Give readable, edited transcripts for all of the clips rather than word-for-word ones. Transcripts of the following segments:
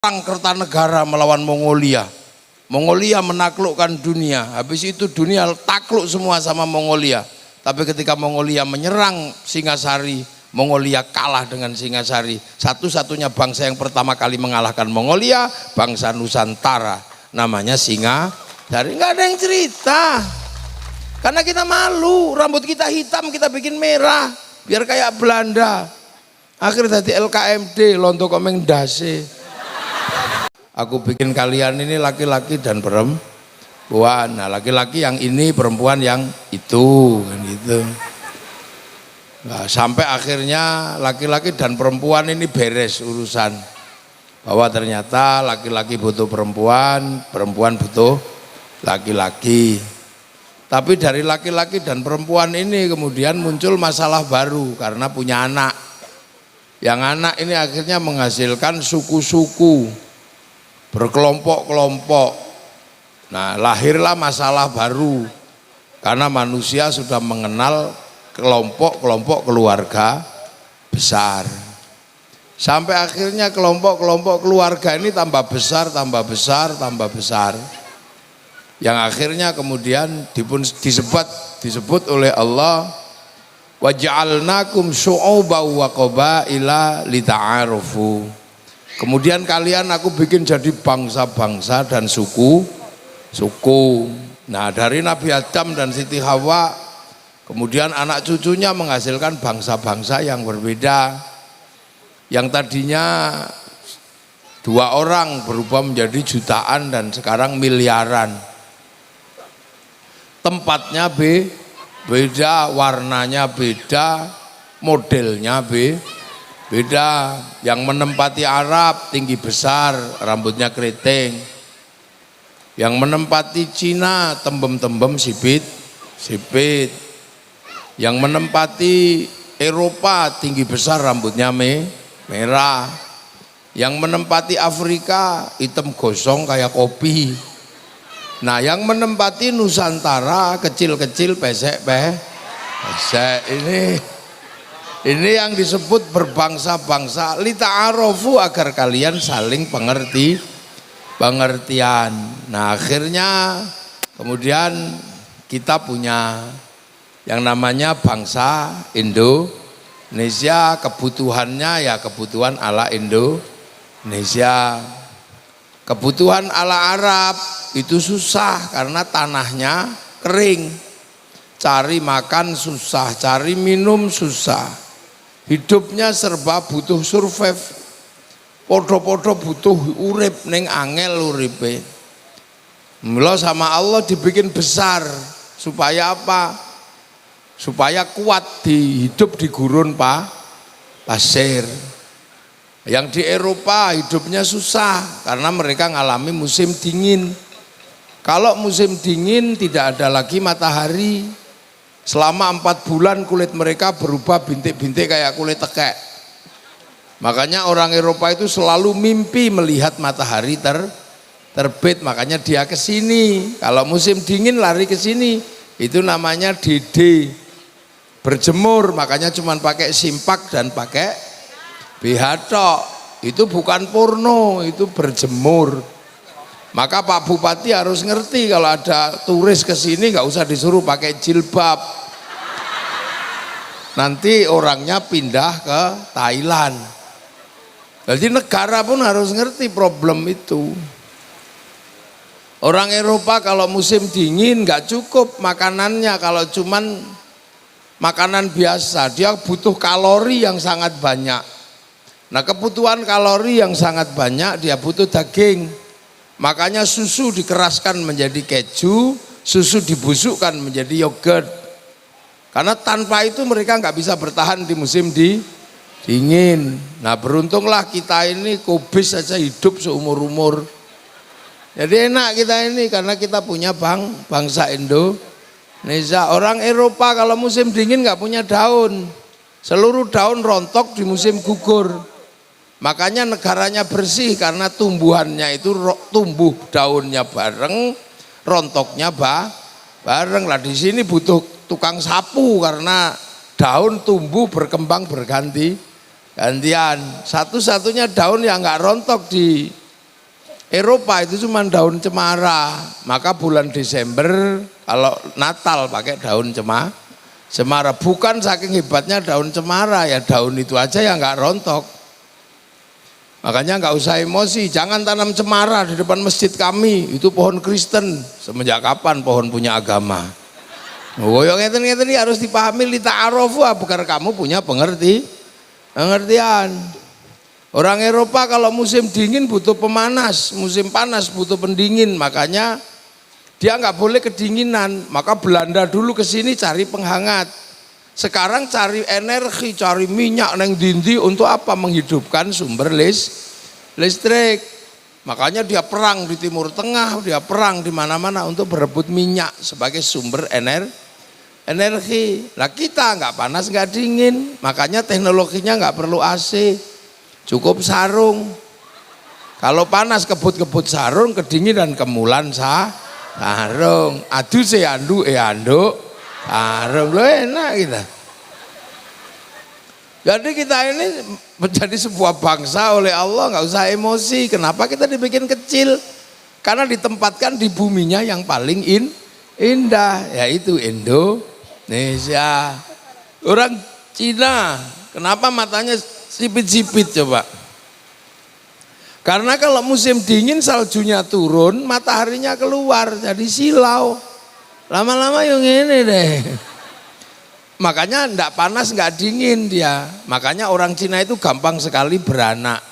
Perang Kertanegara melawan Mongolia. Mongolia menaklukkan dunia. Habis itu dunia takluk semua sama Mongolia. Tapi ketika Mongolia menyerang Singasari, Mongolia kalah dengan Singasari. Satu-satunya bangsa yang pertama kali mengalahkan Mongolia, bangsa Nusantara. Namanya Singasari. Nggak ada yang cerita. Karena kita malu, rambut kita hitam kita bikin merah. Biar kayak Belanda. Akhirnya tadi LKMD, lontok komeng dase. Aku bikin kalian ini laki-laki dan perempuan. Nah, laki-laki yang ini, perempuan yang itu, kan gitu. Nah, sampai akhirnya laki-laki dan perempuan ini beres urusan. Bahwa ternyata laki-laki butuh perempuan, perempuan butuh laki-laki. Tapi dari laki-laki dan perempuan ini kemudian muncul masalah baru karena punya anak. Yang anak ini akhirnya menghasilkan suku-suku, berkelompok-kelompok. Nah, lahirlah masalah baru karena manusia sudah mengenal kelompok-kelompok keluarga besar. Sampai akhirnya kelompok-kelompok keluarga ini tambah besar, tambah besar, tambah besar. Yang akhirnya kemudian disebut oleh Allah, wa ja'alnakum syu'uban wa qabaila lita'arufu. Kemudian kalian aku bikin jadi bangsa-bangsa dan suku. Nah, dari Nabi Adam dan Siti Hawa, kemudian anak cucunya menghasilkan bangsa-bangsa yang berbeda. Yang tadinya 2 orang berubah menjadi jutaan dan sekarang miliaran. Tempatnya beda, warnanya beda, modelnya beda. Yang menempati Arab tinggi besar, rambutnya keriting. Yang menempati Cina tembem-tembem sipit. Yang menempati Eropa tinggi besar, rambutnya merah. Yang menempati Afrika hitam gosong kayak kopi. Nah, yang menempati Nusantara kecil-kecil pesek. Ini yang disebut berbangsa-bangsa, lita'arofu, agar kalian saling pengertian. Nah, akhirnya kemudian kita punya yang namanya bangsa Indonesia. Kebutuhannya ya kebutuhan ala Indonesia. Kebutuhan ala Arab itu susah karena tanahnya kering. Cari makan susah, cari minum susah. Hidupnya serba butuh survive. Podo-podo butuh urip, ning angel uripe. Mula sama Allah dibikin besar supaya apa? Supaya kuat hidup di gurun pasir. Yang di Eropa hidupnya susah karena mereka ngalami musim dingin. Kalau musim dingin tidak ada lagi matahari. Selama 4 bulan kulit mereka berubah bintik-bintik kayak kulit tekek. Makanya orang Eropa itu selalu mimpi melihat matahari terbit. Makanya dia ke sini. Kalau musim dingin lari ke sini. Itu namanya dede, berjemur. Makanya cuma pakai simpak dan pakai BH tok. Itu bukan porno, itu berjemur. Maka Pak Bupati harus ngerti kalau ada turis ke sini nggak usah disuruh pakai jilbab. Nanti orangnya pindah ke Thailand. Jadi negara pun harus ngerti problem itu. Orang Eropa kalau musim dingin nggak cukup makanannya, kalau cuman makanan biasa, dia butuh kalori yang sangat banyak. Nah, kebutuhan kalori yang sangat banyak dia butuh daging. Makanya susu dikeraskan menjadi keju, susu dibusukkan menjadi yogurt. Karena tanpa itu mereka nggak bisa bertahan di musim dingin. Nah, beruntunglah kita ini kubis saja hidup seumur-umur. Jadi enak kita ini karena kita punya bangsa Indonesia. Orang Eropa kalau musim dingin nggak punya daun. Seluruh daun rontok di musim gugur. Makanya negaranya bersih karena tumbuhannya itu tumbuh daunnya bareng, rontoknya bareng. Lah di sini butuh tukang sapu karena daun tumbuh berkembang gantian. Satu-satunya daun yang nggak rontok di Eropa itu cuma daun cemara, maka bulan Desember kalau Natal pakai daun cemara. Bukan saking hebatnya daun cemara, ya daun itu aja yang nggak rontok. Makanya nggak usah emosi, jangan tanam cemara di depan masjid kami, itu pohon Kristen. Semenjak kapan pohon punya agama? Oh, yang ngeten-ngeten ini harus dipahami, lita'arofu, bukan kamu punya pengertian. Orang Eropa kalau musim dingin butuh pemanas, musim panas butuh pendingin, makanya dia nggak boleh kedinginan. Maka Belanda dulu ke sini cari penghangat. Sekarang cari energi, cari minyak neng dindi untuk apa? Menghidupkan sumber listrik. Makanya dia perang di Timur Tengah, dia perang di mana-mana untuk berebut minyak sebagai sumber energi. Nah kita nggak panas nggak dingin, makanya teknologinya nggak perlu AC. Cukup sarung. Kalau panas kebut-kebut sarung, kedinginan kemulan sarung. Adu seandu anduk sarung. Loh enak kita. Jadi kita ini menjadi sebuah bangsa oleh Allah, nggak usah emosi. Kenapa kita dibikin kecil? Karena ditempatkan di buminya yang paling indah, yaitu Indonesia. Orang Cina, kenapa matanya sipit-sipit coba? Karena kalau musim dingin saljunya turun, mataharinya keluar, jadi silau. Lama-lama yang ini deh. Makanya enggak panas enggak dingin dia. Makanya orang Cina itu gampang sekali beranak.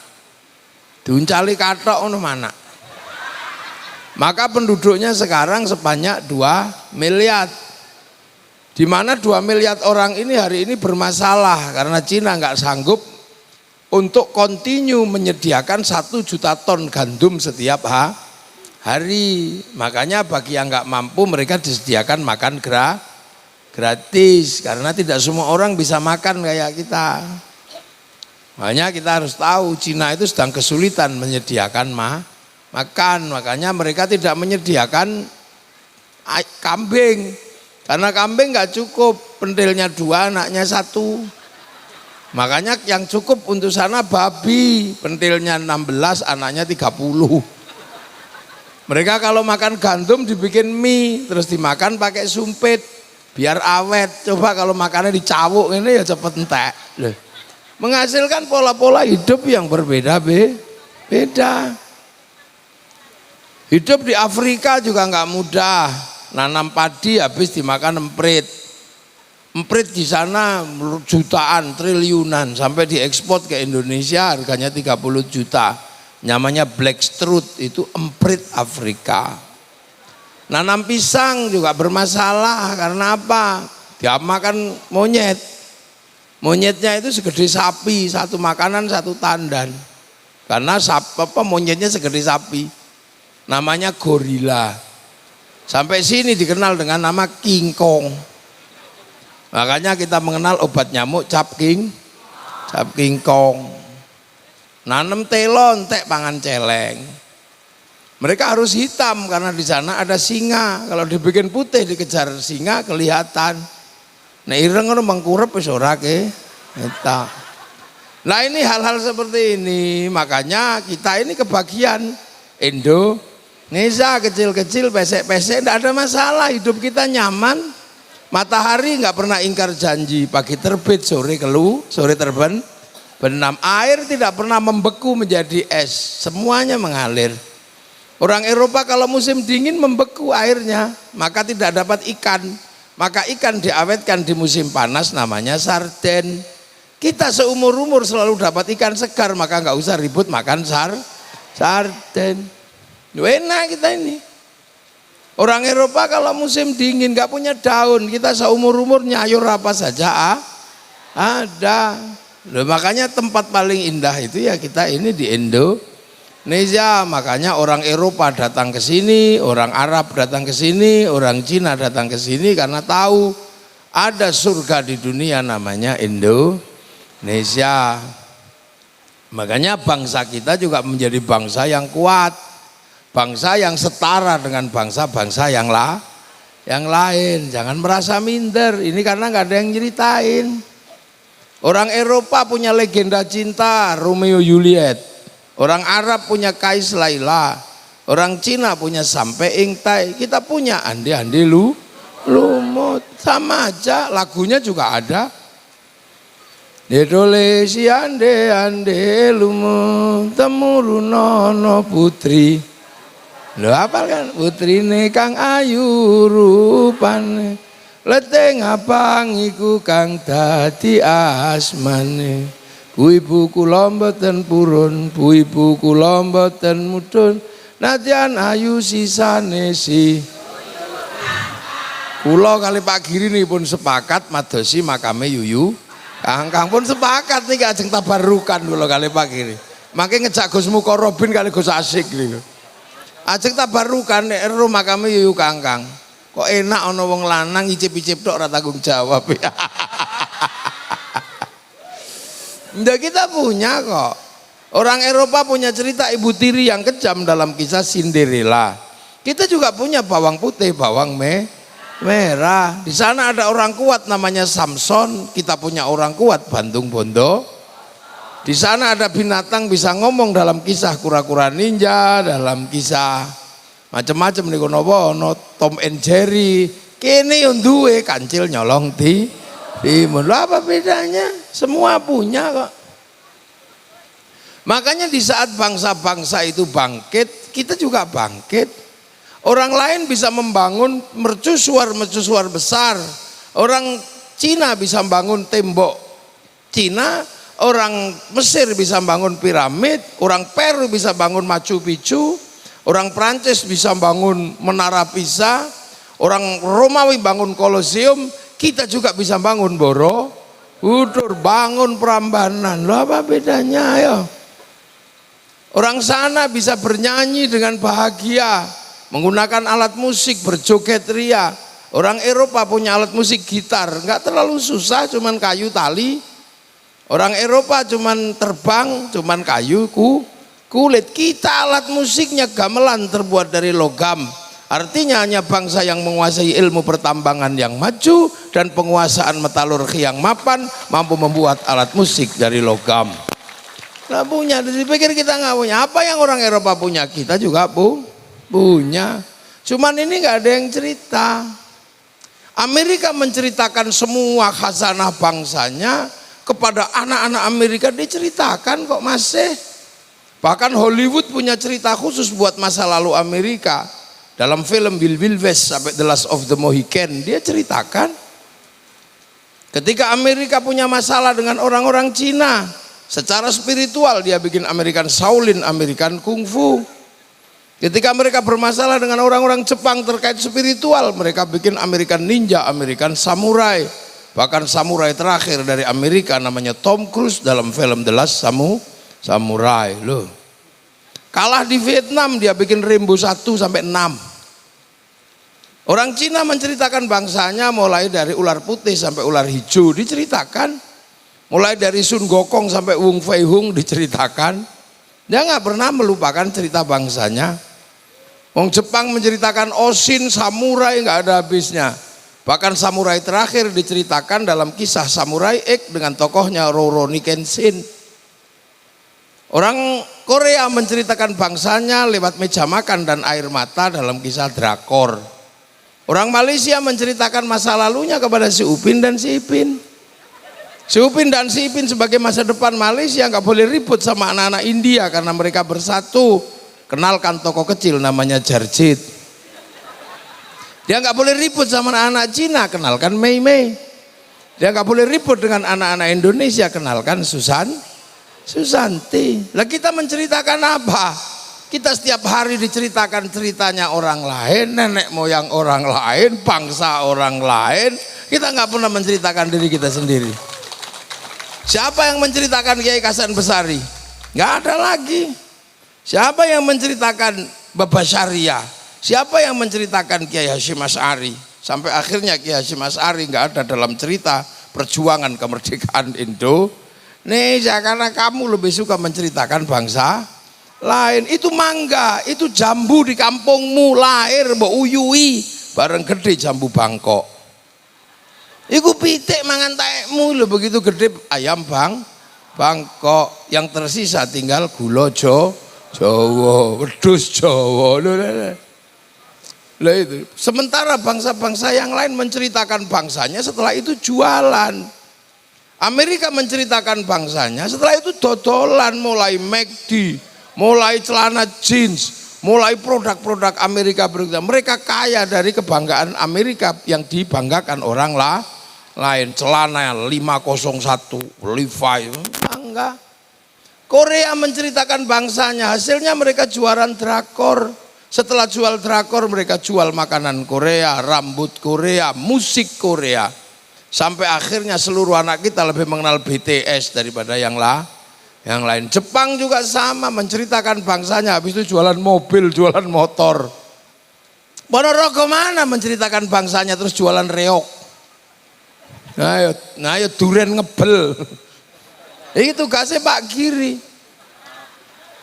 Diuncali katok ono mana. Maka penduduknya sekarang sebanyak 2 miliar. Di mana 2 miliar orang ini hari ini bermasalah karena Cina enggak sanggup untuk kontinu menyediakan 1 juta ton gandum setiap hari. Makanya bagi yang nggak mampu mereka disediakan makan gratis karena tidak semua orang bisa makan kayak kita. Makanya kita harus tahu Cina itu sedang kesulitan menyediakan makan. Makanya mereka tidak menyediakan kambing karena kambing nggak cukup, pentilnya 2 anaknya 1. Makanya yang cukup untuk sana babi, pentilnya 16, anaknya 30. Mereka kalau makan gandum dibikin mie, terus dimakan pakai sumpit, biar awet. Coba kalau makannya dicawuk ini ya cepet entek. Menghasilkan pola-pola hidup yang berbeda-beda. Hidup di Afrika juga nggak mudah, nanam padi habis dimakan emprit. Emprit di sana jutaan, triliunan, sampai diekspor ke Indonesia harganya 30 juta. Namanya black strut, itu emprit Afrika. Nanam pisang juga bermasalah karena apa? Dia makan monyet. Monyetnya itu segede sapi, 1 makanan 1 tandan. Karena monyetnya segede sapi. Namanya gorila. Sampai sini dikenal dengan nama King Kong. Makanya kita mengenal obat nyamuk cap King Kong. Nanam telon, tek pangan celeng. Mereka harus hitam karena di sana ada singa. Kalau dibikin putih dikejar singa kelihatan. Nah ireng ngono mengkurep wis ora eta. Nah ini hal-hal seperti ini, makanya kita ini kebagian Indonesia kecil-kecil, pesek-pesek, tidak ada masalah, hidup kita nyaman. Matahari nggak pernah ingkar janji, pagi terbit, sore terbenam. Air tidak pernah membeku menjadi es, semuanya mengalir. Orang Eropa kalau musim dingin membeku airnya, maka tidak dapat ikan. Maka ikan diawetkan di musim panas, namanya sarden. Kita seumur-umur selalu dapat ikan segar, maka nggak usah ribut makan sarden. Enak kita ini. Orang Eropa kalau musim dingin nggak punya daun, kita seumur-umur nyayur apa saja ada. Loh, makanya tempat paling indah itu ya kita ini di Indonesia. Makanya orang Eropa datang ke sini, orang Arab datang ke sini, orang Cina datang ke sini karena tahu ada surga di dunia namanya Indonesia. Makanya bangsa kita juga menjadi bangsa yang kuat. Bangsa yang setara dengan bangsa-bangsa yang lain. Jangan merasa minder, ini karena nggak ada yang nyeritain. Orang Eropa punya legenda cinta Romeo Juliet. Orang Arab punya Kais Laila. Orang Cina punya sampai ingtai, kita punya ande-ande lumut, sama aja, lagunya juga ada. Dedole si ande-ande lumut temurunono putri. Lho apa kan? Putrine kang ayu rupane, leteng abang iku kang dadi asmane. Bu-ibu kula mboten purun, bu-ibu kula mboten mudhun. Nadyan ayu sisane si kula kali Pak Giri nih pun sepakat madosi makame yuyu kangkang pun sepakat nih ajeng tabarukan kula kali Pak Giri makanya ngejak Gus Mukorobin kali Gus Asik nih ajeng tabarukan nek ero makame yuyu kangkang kok enak ana wong lanang icip-icip tok ora tanggung jawab ya. Ndak kita punya kok. Orang Eropa punya cerita ibu tiri yang kejam dalam kisah Cinderella. Kita juga punya bawang putih, bawang merah. Di sana ada orang kuat namanya Samson. Kita punya orang kuat Bantung Bondo. Di sana ada binatang bisa ngomong dalam kisah kura-kura ninja, dalam kisah macam-macam nih kono Tom and Jerry. Kini yang duwe kancil nyolong di timun. Apa bedanya? Semua punya kok. Makanya di saat bangsa-bangsa itu bangkit, kita juga bangkit. Orang lain bisa membangun mercusuar besar. Orang Cina bisa membangun tembok Cina, orang Mesir bisa membangun piramid, orang Peru bisa bangun Machu Picchu, orang Prancis bisa bangun Menara Pisa, orang Romawi bangun Kolosium, kita juga bisa bangun Borobudur, bangun Prambanan. Loh apa bedanya ya? Orang sana bisa bernyanyi dengan bahagia, menggunakan alat musik, berjoget ria. Orang Eropa punya alat musik gitar, nggak terlalu susah, cuman kayu tali. Orang Eropa cuman terbang, cuman kayu kulit. Kita alat musiknya gamelan terbuat dari logam. Artinya hanya bangsa yang menguasai ilmu pertambangan yang maju dan penguasaan metalurgi yang mapan mampu membuat alat musik dari logam. Nggak punya, dipikir kita nggak punya. Apa yang orang Eropa punya kita juga punya. Cuman ini nggak ada yang cerita. Amerika menceritakan semua khazanah bangsanya kepada anak-anak Amerika, diceritakan kok masih. Bahkan Hollywood punya cerita khusus buat masa lalu Amerika. Dalam film Wild Wild West sampai The Last of the Mohican dia ceritakan. Ketika Amerika punya masalah dengan orang-orang Cina, secara spiritual dia bikin American Shaolin, American Kung Fu. Ketika mereka bermasalah dengan orang-orang Jepang terkait spiritual, mereka bikin American Ninja, American Samurai. Bahkan samurai terakhir dari Amerika namanya Tom Cruise dalam film The Last Samurai. Loh. Kalah di Vietnam dia bikin Rambo 1 sampai 6. Orang Cina menceritakan bangsanya mulai dari ular putih sampai ular hijau diceritakan. Mulai dari Sun Gokong sampai Wung Fei Hung diceritakan. Dia nggak pernah melupakan cerita bangsanya. Wong Jepang menceritakan Oshin, samurai nggak ada habisnya. Bahkan samurai terakhir diceritakan dalam kisah Samurai X dengan tokohnya Rurouni Kenshin. Orang Korea menceritakan bangsanya lewat meja makan dan air mata dalam kisah drakor. Orang Malaysia menceritakan masa lalunya kepada si Upin dan si Ipin. Si Upin dan si Ipin sebagai masa depan Malaysia nggak boleh ribut sama anak-anak India karena mereka bersatu. Kenalkan tokoh kecil namanya Jarjit. Dia nggak boleh ribut sama anak-anak Cina, kenalkan Mei Mei. Dia nggak boleh ribut dengan anak-anak Indonesia, kenalkan Susanti. Lah kita menceritakan apa? Kita setiap hari diceritakan ceritanya orang lain, nenek moyang orang lain, bangsa orang lain. Kita nggak pernah menceritakan diri kita sendiri. Siapa yang menceritakan Kiai Hasan Besari? Nggak ada lagi. Siapa yang menceritakan Baba Syariah? Siapa yang menceritakan Kiai Hasyim Asy'ari? Sampai akhirnya Kiai Hasyim Asy'ari nggak ada dalam cerita perjuangan kemerdekaan Indonesia karena kamu lebih suka menceritakan bangsa lain. Itu mangga, itu jambu di kampungmu lahir mbok uyui bareng gede jambu Bangkok. Iku pitik mangan taekmu lho begitu gede ayam Bangkok, yang tersisa tinggal gula Jawa, wedhus Jawa. Lah itu. Sementara bangsa-bangsa yang lain menceritakan bangsanya, setelah itu jualan. Amerika menceritakan bangsanya, setelah itu dodolan, mulai McD, mulai celana jeans, mulai produk-produk Amerika berikutnya. Mereka kaya dari kebanggaan Amerika yang dibanggakan orang lain. Celana 501, Levi's, bangga. Korea menceritakan bangsanya, hasilnya mereka jualan drakor. Setelah jual drakor, mereka jual makanan Korea, rambut Korea, musik Korea. Sampai akhirnya seluruh anak kita lebih mengenal BTS daripada yang lain. Jepang juga sama, menceritakan bangsanya, habis itu jualan mobil, jualan motor. Ponorogo mana menceritakan bangsanya terus jualan reok. Nah ya durian ngebel. Itu tugasnya Pak Giri.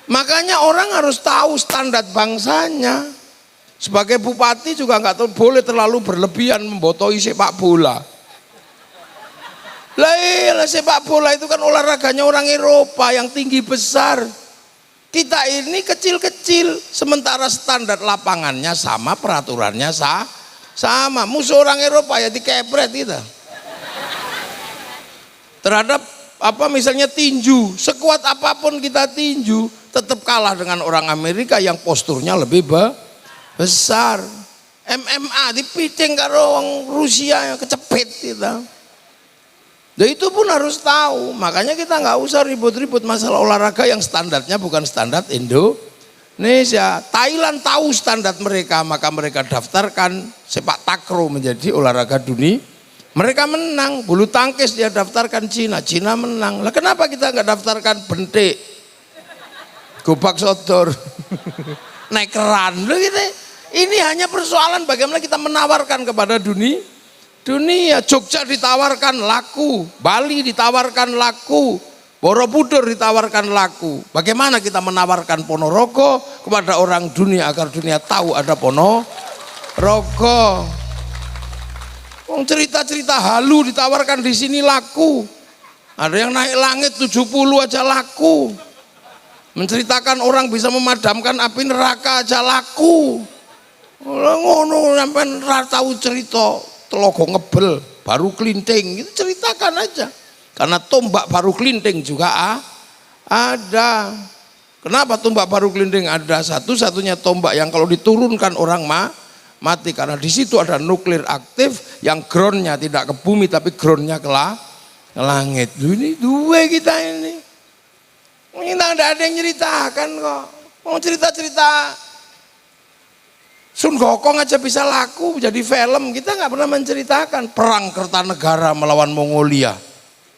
Makanya orang harus tahu standar bangsanya. Sebagai bupati juga nggak boleh terlalu berlebihan membotoi sepak bola. Lah sepak bola itu kan olahraganya orang Eropa yang tinggi besar. Kita ini kecil-kecil, sementara standar lapangannya sama, peraturannya sama. Musuh orang Eropa ya dikepret kita. Terhadap misalnya tinju, sekuat apapun kita tinju, tetap kalah dengan orang Amerika yang posturnya lebih besar. MMA dipiting karo orang Rusia yang kecepet kita. Nah itu pun harus tahu, makanya kita nggak usah ribut-ribut masalah olahraga yang standarnya bukan standar Indonesia. Thailand tahu standar mereka, maka mereka daftarkan sepak takraw menjadi olahraga dunia. Mereka menang. Bulu tangkis dia daftarkan Cina menang. Lah kenapa kita nggak daftarkan bentik, gobak sodor, naik keran? Loh gitu. Ini hanya persoalan bagaimana kita menawarkan kepada dunia. Jogja ditawarkan laku, Bali ditawarkan laku, Borobudur ditawarkan laku. Bagaimana kita menawarkan Ponorogo kepada orang dunia agar dunia tahu ada Ponorogo. Cerita-cerita halu ditawarkan di sini laku. Ada yang naik langit 70 aja laku. Menceritakan orang bisa memadamkan api neraka aja laku. Ngono sampean ora tahu cerita. Telogo ngebel, baru kelinting, itu ceritakan aja. Karena tombak baru kelinting juga ada. Kenapa tombak baru kelinting ada? Satu-satunya tombak yang kalau diturunkan orang mati. Karena di situ ada nuklir aktif yang groundnya tidak ke bumi tapi groundnya ke langit. Ini dua kita ini. Kita tidak ada yang ceritakan kok. Mau cerita-cerita Sun Gokong aja bisa laku jadi film, kita nggak pernah menceritakan perang Kertanegara melawan Mongolia.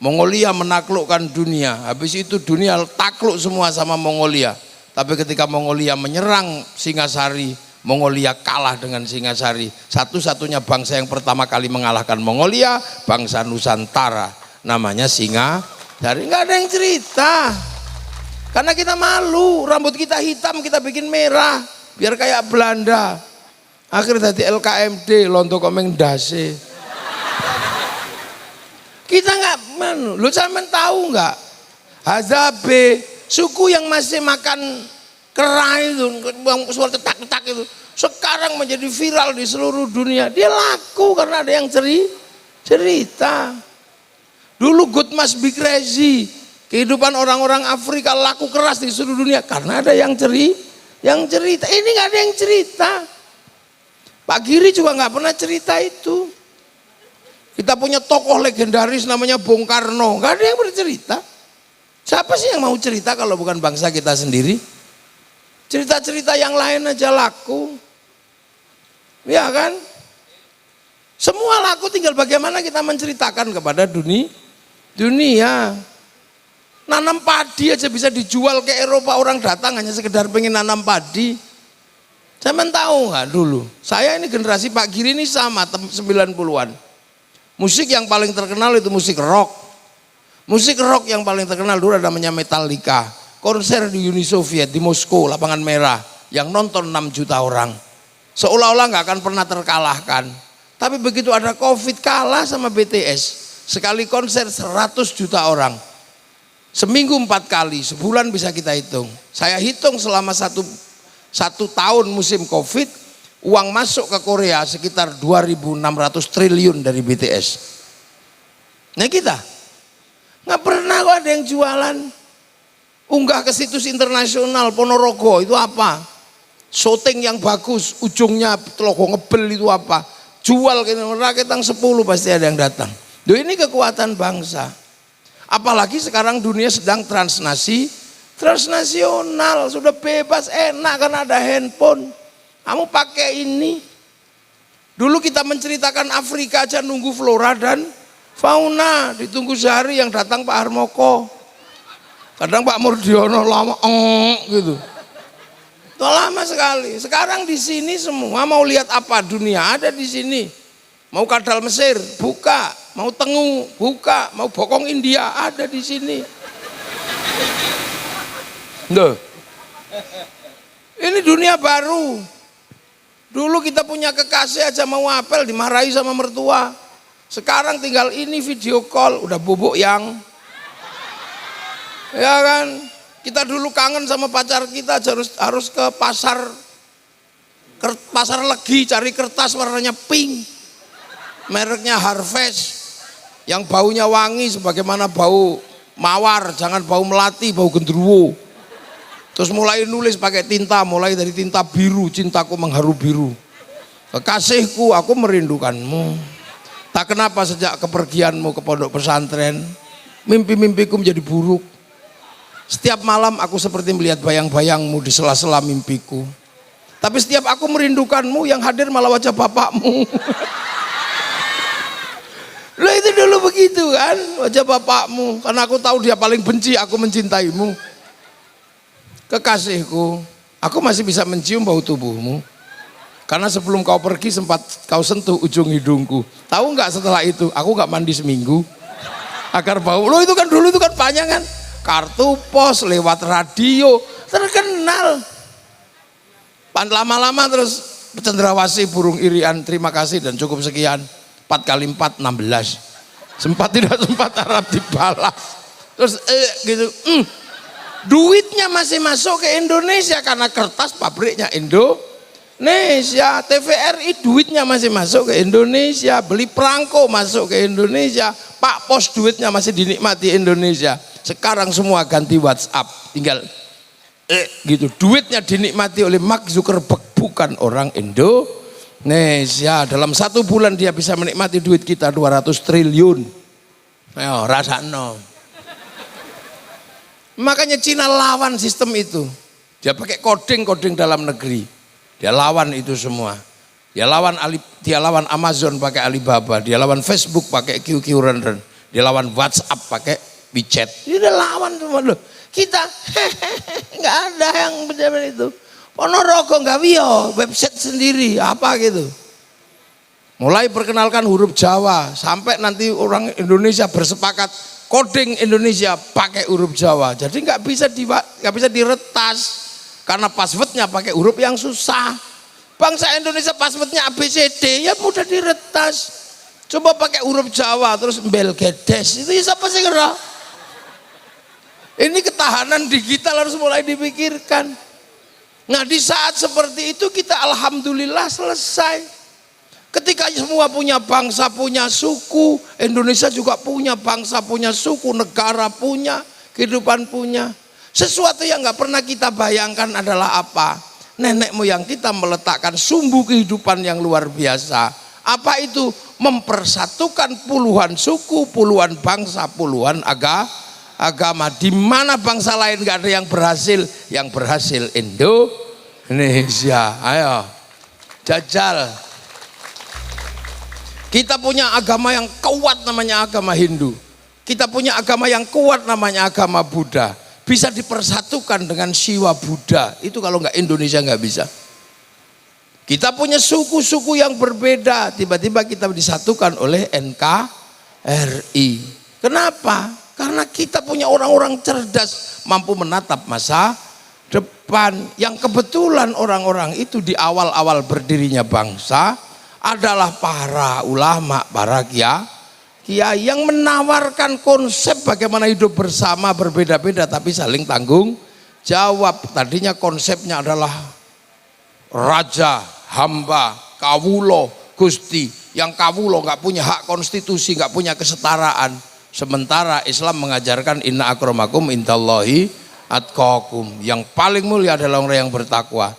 Mongolia menaklukkan dunia, habis itu dunia takluk semua sama Mongolia. Tapi ketika Mongolia menyerang Singasari, Mongolia kalah dengan Singasari. Satu-satunya bangsa yang pertama kali mengalahkan Mongolia, bangsa Nusantara, namanya Singasari. Nggak ada yang cerita, karena kita malu, rambut kita hitam kita bikin merah, biar kayak Belanda. Akhirnya tadi LKMD Londo Komeng Dase. Kita nggak lu sampean tahu nggak? Hazabe, suku yang masih makan kera itu, suara tetak-tetak itu, sekarang menjadi viral di seluruh dunia. Dia laku karena ada yang cerita. Dulu Good Must Be Crazy, kehidupan orang-orang Afrika laku keras di seluruh dunia karena ada yang cerita. Ini nggak ada yang cerita. Pak Giri juga nggak pernah cerita itu. Kita punya tokoh legendaris namanya Bung Karno, nggak ada yang bercerita. Siapa sih yang mau cerita kalau bukan bangsa kita sendiri? Cerita-cerita yang lain aja laku, ya kan? Semua laku, tinggal bagaimana kita menceritakan kepada dunia. Nanam padi aja bisa dijual ke Eropa, orang datang hanya sekedar pengen nanam padi. Saya tahu nggak dulu? Saya ini generasi Pak Giri ini sama 90-an. Musik yang paling terkenal itu musik rock. Musik rock yang paling terkenal dulu namanya Metallica. Konser di Uni Soviet di Moskow, lapangan merah, yang nonton 6 juta orang. Seolah-olah nggak akan pernah terkalahkan. Tapi begitu ada Covid kalah sama BTS. Sekali konser 100 juta orang. Seminggu 4 kali, sebulan bisa kita hitung. Saya hitung selama satu tahun musim Covid, uang masuk ke Korea sekitar 2.600 triliun dari BTS. Nah kita nggak pernah kok ada yang jualan. Unggah ke situs internasional Ponorogo itu apa? Syuting yang bagus, ujungnya telogo ngebel itu apa? Jual gitu, raketang 10 pasti ada yang datang. Duh, ini kekuatan bangsa. Apalagi sekarang dunia sedang transnasional, sudah bebas, enak karena ada handphone. Kamu pakai ini. Dulu kita menceritakan Afrika aja nunggu flora dan fauna, ditunggu sehari yang datang Pak Harmoko. Kadang Pak Murdiono lama gitu. Itu lama sekali. Sekarang di sini semua mau lihat apa dunia ada di sini. Mau kadal Mesir, buka. Mau tengu, buka. Mau bokong India, ada di sini. Duh. Ini dunia baru. Dulu kita punya kekasih aja mau apel dimarahi sama mertua. Sekarang tinggal ini video call, udah bubuk yang. Ya kan? Kita dulu kangen sama pacar kita harus ke pasar Legi cari kertas warnanya pink. Mereknya Harvest. Yang baunya wangi sebagaimana bau mawar, jangan bau melati, bau gendruwo. Terus mulai nulis pakai tinta, mulai dari tinta biru, cintaku mengharu biru. Kekasihku, aku merindukanmu. Tak kenapa sejak kepergianmu ke pondok pesantren, mimpi-mimpiku menjadi buruk. Setiap malam aku seperti melihat bayang-bayangmu di sela-sela mimpiku. Tapi setiap aku merindukanmu, yang hadir malah wajah bapakmu. Loh itu dulu begitu kan, wajah bapakmu. Karena aku tahu dia paling benci, aku mencintaimu. Kekasihku, aku masih bisa mencium bau tubuhmu. Karena sebelum kau pergi sempat kau sentuh ujung hidungku. Tahu nggak setelah itu, aku nggak mandi seminggu. Agar bau, loh itu kan dulu itu kan banyak kan. Kartu pos, lewat radio, terkenal. Lama-lama terus cendrawasih burung irian, terima kasih dan cukup sekian. 4 kali 4, 16. Sempat tidak sempat harap dibalas. Terus gitu. Duitnya masih masuk ke Indonesia karena kertas pabriknya Indonesia. TVRI duitnya masih masuk ke Indonesia. Beli perangko masuk ke Indonesia. Pak Pos duitnya masih dinikmati Indonesia. Sekarang semua ganti WhatsApp. Tinggal gitu. Duitnya dinikmati oleh Mark Zuckerberg, bukan orang Indonesia. Dalam 1 bulan dia bisa menikmati duit kita 200 triliun. Ayo rasakno. Makanya Cina lawan sistem itu. Dia pakai coding dalam negeri. Dia lawan itu semua. Dia lawan Amazon pakai Alibaba, dia lawan Facebook pakai QQ Render, dia lawan WhatsApp pakai WeChat. Dia udah lawan semua loh. Kita nggak ada yang benar itu. Ponorogo nggak bio, website sendiri apa gitu. Mulai perkenalkan huruf Jawa sampai nanti orang Indonesia bersepakat coding Indonesia pakai huruf Jawa. Jadi nggak bisa diretas karena passwordnya pakai huruf yang susah. Bangsa Indonesia passwordnya ABCD ya mudah diretas. Coba pakai huruf Jawa terus Belgedes itu siapa sih kira? Ini ketahanan digital harus mulai dipikirkan. Nah di saat seperti itu kita alhamdulillah selesai. Ketika semua punya bangsa, punya suku, Indonesia juga punya bangsa, punya suku, negara punya, kehidupan punya. Sesuatu yang nggak pernah kita bayangkan adalah apa? Nenek moyang kita meletakkan sumbu kehidupan yang luar biasa. Apa itu? Mempersatukan puluhan suku, puluhan bangsa, puluhan agama. Di mana bangsa lain nggak ada yang berhasil Indonesia. Ayo jajal. Kita punya agama yang kuat namanya agama Hindu. Kita punya agama yang kuat namanya agama Buddha. Bisa dipersatukan dengan Siwa Buddha. Itu kalau nggak Indonesia nggak bisa. Kita punya suku-suku yang berbeda. Tiba-tiba kita disatukan oleh NKRI. Kenapa? Karena kita punya orang-orang cerdas, mampu menatap masa depan. Yang kebetulan orang-orang itu di awal-awal berdirinya bangsa adalah para ulama, para kiai yang menawarkan konsep bagaimana hidup bersama berbeda-beda tapi saling tanggung jawab. Tadinya konsepnya adalah raja, hamba, kawulo, gusti. Yang kawulo nggak punya hak konstitusi, nggak punya kesetaraan. Sementara Islam mengajarkan inna akramakum indallahi atqakum. Yang paling mulia adalah orang yang bertakwa.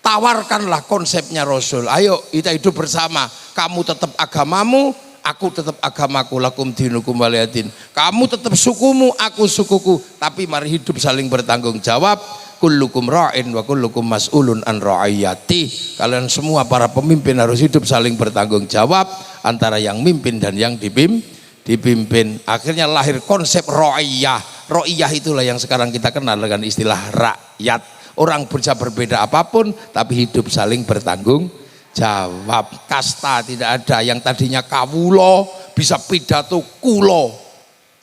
Tawarkanlah konsepnya Rasul. Ayo kita hidup bersama. Kamu tetap agamamu, aku tetap agamaku, lakum dinukum waliyadin. Kamu tetap sukumu, aku sukuku. Tapi mari hidup saling bertanggung jawab. Kullukum ra'in wa kullukum mas'ulun an ra'iyati. Kalian semua para pemimpin harus hidup saling bertanggung jawab antara yang mimpin dan yang dipimpin. Akhirnya lahir konsep ra'iyah. Ra'iyah itulah yang sekarang kita kenal dengan istilah rakyat. Orang bisa berbeda apapun tapi hidup saling bertanggung jawab. Kasta tidak ada. Yang tadinya kawulo bisa pidato kulo.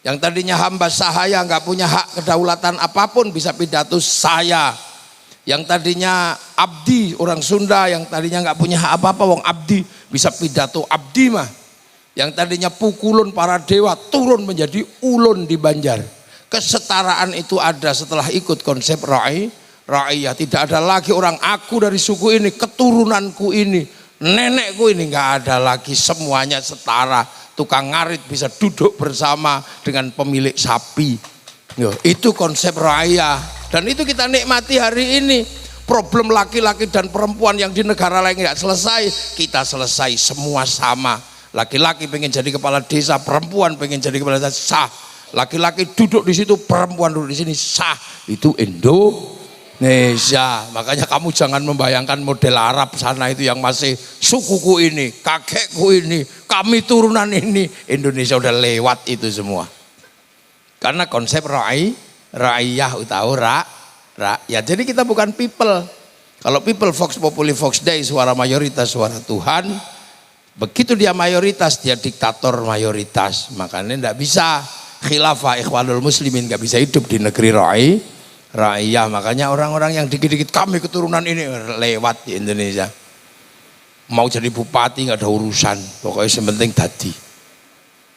Yang tadinya hamba sahaya nggak punya hak kedaulatan apapun bisa pidato saya. Yang tadinya abdi orang Sunda yang tadinya nggak punya hak apa-apa wong abdi bisa pidato abdi mah. Yang tadinya pukulun para dewa turun menjadi ulun di Banjar. Kesetaraan itu ada setelah ikut konsep ra'iyah. Tidak ada lagi orang aku dari suku ini, keturunanku ini, nenekku ini, nggak ada lagi, semuanya setara. Tukang ngarit bisa duduk bersama dengan pemilik sapi. Itu konsep ra'iyah dan itu kita nikmati hari ini. Problem laki-laki dan perempuan yang di negara lain nggak selesai, kita selesai semua sama. Laki-laki pengen jadi kepala desa, perempuan pengen jadi kepala desa, sah. Laki-laki duduk di situ, perempuan duduk di sini, sah. Itu Indonesia. Makanya kamu jangan membayangkan model Arab sana itu yang masih sukuku ini, kakekku ini, kami turunan ini. Indonesia udah lewat itu semua. Karena konsep ra'iyah utawa rakyat. Jadi kita bukan people. Kalau people vox populi vox dei, suara mayoritas suara Tuhan. Begitu dia mayoritas, dia diktator mayoritas. Makanya tidak bisa khilafah ikhwanul muslimin, nggak bisa hidup di negeri ra'iyah. Makanya orang-orang yang dikit-dikit kami keturunan ini lewat di Indonesia. Mau jadi bupati nggak ada urusan, pokoknya sementing tadi.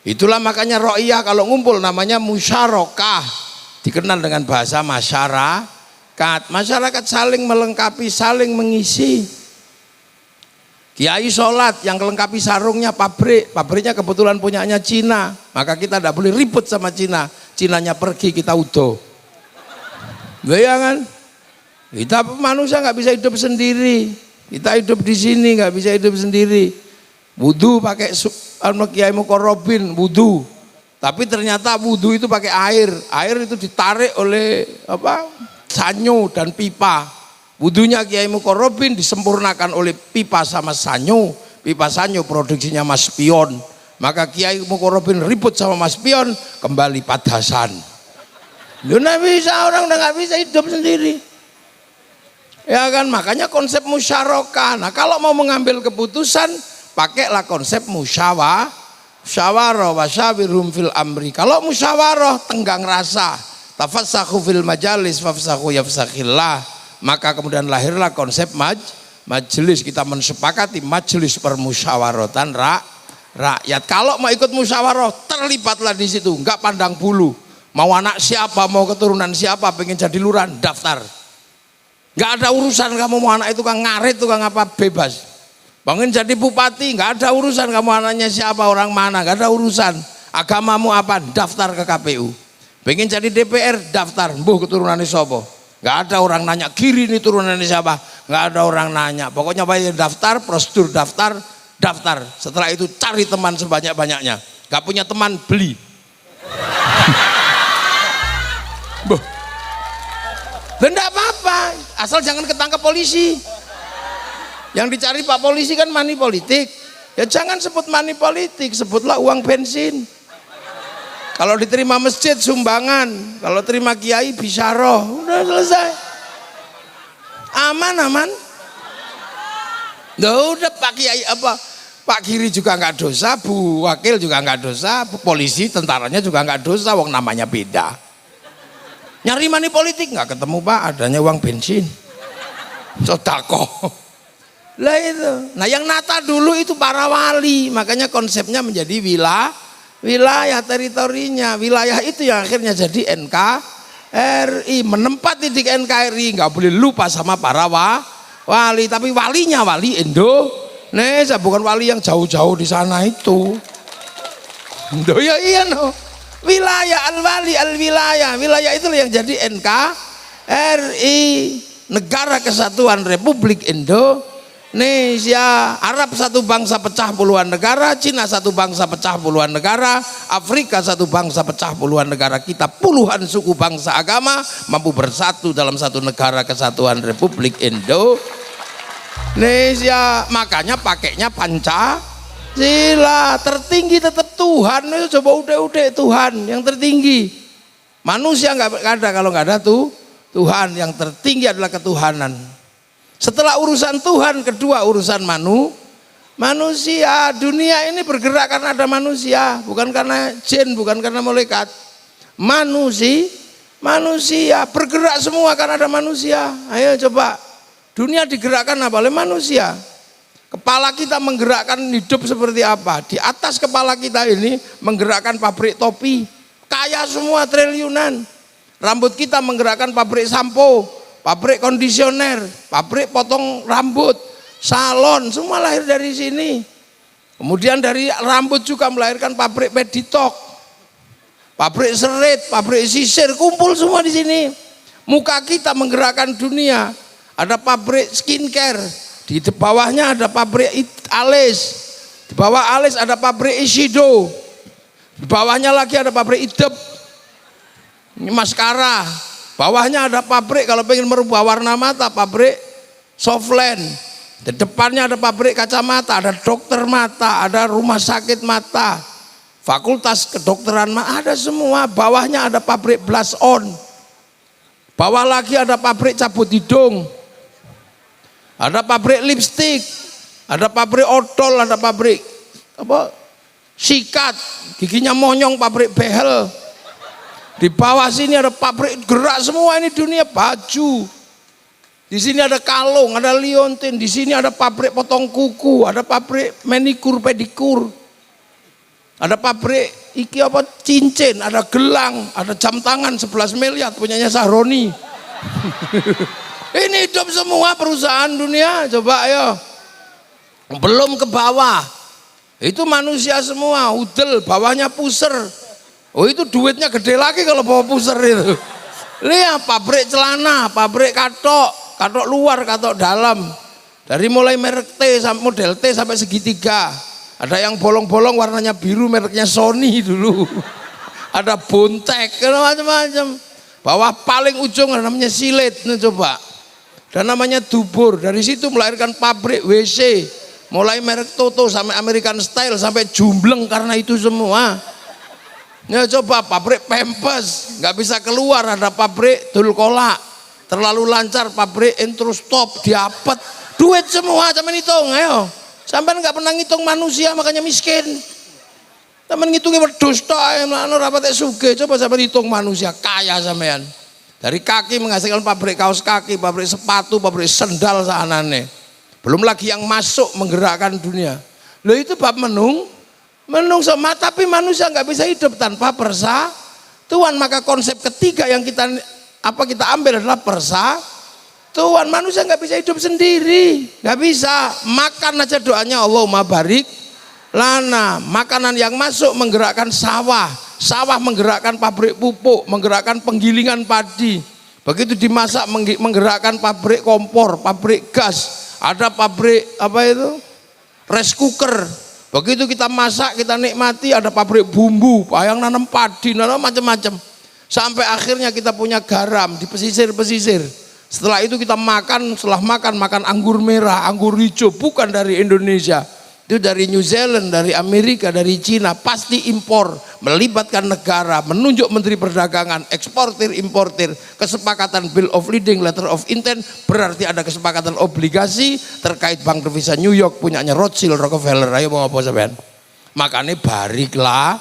Itulah makanya ra'iyah kalau ngumpul namanya musyarakah, dikenal dengan bahasa masyarakat. Masyarakat saling melengkapi, saling mengisi. Kiai sholat yang melengkapi sarungnya pabriknya kebetulan punyanya Cina, maka kita tidak boleh ribut sama Cina. Cinanya pergi kita udo. Ya kan? Kita manusia nggak bisa hidup sendiri. Kita hidup di sini nggak bisa hidup sendiri. Wudu pakai Kiai Mukorobin wudu. Tapi ternyata wudu itu pakai air. Air itu ditarik oleh sanyo dan pipa. Wudunya Kiai Mukorobin disempurnakan oleh pipa sama sanyo. Pipa sanyo produksinya Mas Pion. Maka Kiai Mukorobin ribut sama Mas Pion, kembali padasan. Lu nggak bisa, orang udah nggak bisa hidup sendiri. Ya kan, makanya konsep musyarakah. Nah kalau mau mengambil keputusan, pakailah konsep musyawarah wasyawirhum fil amri. Kalau musyawarah tenggang rasa, tafassahu fil majalis fafsahu yafsakhillah. Maka kemudian lahirlah konsep majelis. Kita mensepakati majelis permusyawaratan rakyat. Kalau mau ikut musyawarah, terlibatlah di situ, enggak pandang bulu. Mau anak siapa, mau keturunan siapa, pengen jadi lurah, daftar. Enggak ada urusan kamu mau anak itu tukang ngarit, tukang apa, bebas. Pengen jadi bupati, enggak ada urusan kamu anaknya siapa, orang mana, enggak ada urusan. Agamamu apa, daftar ke KPU. Pengen jadi DPR, daftar, mbuh keturunannya sopo. Nggak ada orang nanya kiri ini turunannya siapa, nggak ada orang nanya. Pokoknya bayar daftar, prosedur daftar. Setelah itu cari teman sebanyak-banyaknya. Nggak punya teman, beli. Enggak apa-apa, asal jangan ketangkep polisi. Yang dicari Pak Polisi kan money politik. Ya jangan sebut money politik, sebutlah uang bensin. Kalau diterima masjid sumbangan, kalau terima kiai bisyarah, udah selesai. Aman. Nggak udah Pak Kiai Pak Kiri juga nggak dosa, Bu Wakil juga nggak dosa, polisi tentaranya juga nggak dosa, wong namanya beda. Nyari money politik nggak ketemu Pak, adanya uang bensin. Sodako. Lah itu. Nah yang nata dulu itu para wali, makanya konsepnya menjadi wilayah teritorinya. Wilayah itu yang akhirnya jadi NKRI, menempati di NKRI. Nggak boleh lupa sama para wali, tapi walinya wali Indonesia, bukan wali yang jauh-jauh di sana itu. Ya iya no. Wilayah al-wali al-wilayah, wilayah itu yang jadi NKRI, Negara Kesatuan Republik Indonesia. Arab satu bangsa pecah puluhan negara, Cina satu bangsa pecah puluhan negara, Afrika satu bangsa pecah puluhan negara. Kita puluhan suku bangsa agama mampu bersatu dalam satu negara kesatuan Republik Indonesia. Makanya pakainya Pancasila. Tertinggi tetap Tuhan. Itu coba udah Tuhan yang tertinggi. Manusia nggak ada kalau nggak ada Tuhan. Yang tertinggi adalah ketuhanan. Setelah urusan Tuhan, kedua urusan manusia. Dunia ini bergerak karena ada manusia, bukan karena jin, bukan karena malaikat. Manusia bergerak semua karena ada manusia. Ayo coba, dunia digerakkan apa? Oleh manusia. Kepala kita menggerakkan hidup seperti apa? Di atas kepala kita ini menggerakkan pabrik topi, kaya semua triliunan. Rambut kita menggerakkan pabrik sampo, pabrik kondisioner, pabrik potong rambut, salon, semua lahir dari sini. Kemudian dari rambut juga melahirkan pabrik peditok, pabrik serit, pabrik sisir, kumpul semua di sini. Muka kita menggerakkan dunia. Ada pabrik skincare, di bawahnya ada pabrik alis, di bawah alis ada pabrik Ishido, di bawahnya lagi ada pabrik idep, ini maskara. Bawahnya ada pabrik kalau pengen merubah warna mata, pabrik Softland. Di depannya ada pabrik kacamata, ada dokter mata, ada rumah sakit mata, fakultas kedokteran mata, ada semua. Bawahnya ada pabrik blush on. Bawah lagi ada pabrik cabut hidung. Ada pabrik lipstick, ada pabrik odol, ada pabrik sikat, giginya monyong, pabrik behel. Di bawah sini ada pabrik gerak semua, ini dunia baju. Di sini ada kalung, ada liontin, di sini ada pabrik potong kuku, ada pabrik manikur pedikur. Ada pabrik cincin, ada gelang, ada jam tangan 11 miliar punyanya Sahroni. Ini hidup semua perusahaan dunia, coba ayo. Belum ke bawah. Itu manusia semua, udel, bawahnya puser. Oh itu duitnya gede lagi kalau bawa pusar itu. Lihat pabrik celana, pabrik katok luar, katok dalam. Dari mulai merek T sampai model T sampai segitiga. Ada yang bolong-bolong warnanya biru, mereknya Sony dulu. Ada Bontek, macam-macam. Bawah paling ujung namanya Silet, nih coba. Dan namanya Dubur. Dari situ melahirkan pabrik WC. Mulai merek Toto sampai American Style sampai Jumbleng karena itu semua. Ya coba pabrik Pampers nggak bisa keluar, ada pabrik Dulcola terlalu lancar, pabrik Intrustop diapet, duit semua. Sampai hitung, ayo sampai nggak pernah ngitung manusia makanya miskin. Sampai ngitungnya wedhus tok, rapat suge. Coba sampai hitung manusia kaya sampean. Dari kaki menghasilkan pabrik kaos kaki, pabrik sepatu, pabrik sendal saanane. Belum lagi yang masuk menggerakkan dunia. Loh itu bab sama, tapi manusia nggak bisa hidup tanpa persatuan. Maka konsep ketiga yang kita ambil adalah persatuan. Manusia nggak bisa hidup sendiri, nggak bisa. Makan aja doanya Allahumma barik lana. Makanan yang masuk menggerakkan sawah menggerakkan pabrik pupuk, menggerakkan penggilingan padi. Begitu dimasak menggerakkan pabrik kompor, pabrik gas, ada pabrik rice cooker. Begitu kita masak, kita nikmati, ada pabrik bumbu, yang nanam padi, nanam macam-macam. Sampai akhirnya kita punya garam di pesisir-pesisir. Setelah itu kita makan anggur merah, anggur hijau, bukan dari Indonesia. Itu dari New Zealand, dari Amerika, dari Cina, pasti impor, melibatkan negara, menunjuk menteri perdagangan, eksportir, importir, kesepakatan bill of lading, letter of intent, berarti ada kesepakatan obligasi terkait bank devisa New York punyanya Rothschild, Rockefeller. Ayo mau apa sampean? Makanya bariklah.